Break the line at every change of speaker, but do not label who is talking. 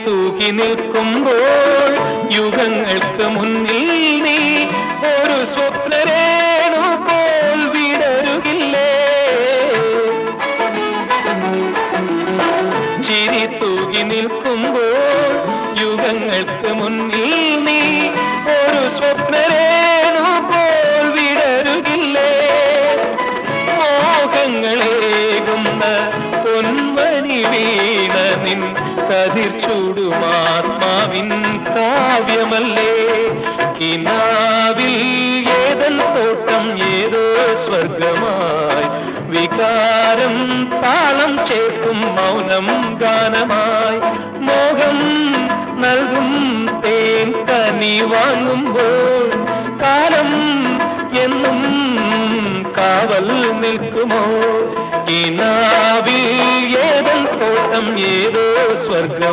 തൂകി നിൽക്കുമ്പോൾ യുഗങ്ങൾക്ക് മുന്നിൽ നീ ഒരു സ്വപ്നരേണു പോൽ വിടരുകില്ലേ? ചിരി തൂകി നിൽക്കുമ്പോൾ യുഗങ്ങൾക്ക് മുന്നിൽ നീ ഒരു സ്വപ്നരേണു പോൽ വിടരുകില്ലേ? മോഹങ്ങളേകുന്ന പൊന്മണി വീണ നിൻ കതിർച്ചൂടുമാത്മാവിൻ കാവ്യമല്ലേ? കിനാവിൽ ഏതൻ തോട്ടം ഏതോ സ്വർഗമായി വികാരം താളം ചേർക്കും മൗനം ഗാനമായി മോഹം നൽകും തേൻ കനി വാങ്ങുമ്പോൾ കാലം എന്നും കാവൽ നിൽക്കുമോ? കിനാവിൽ ഏതൻ തോട്ടം ഏതോ സ്വർഗം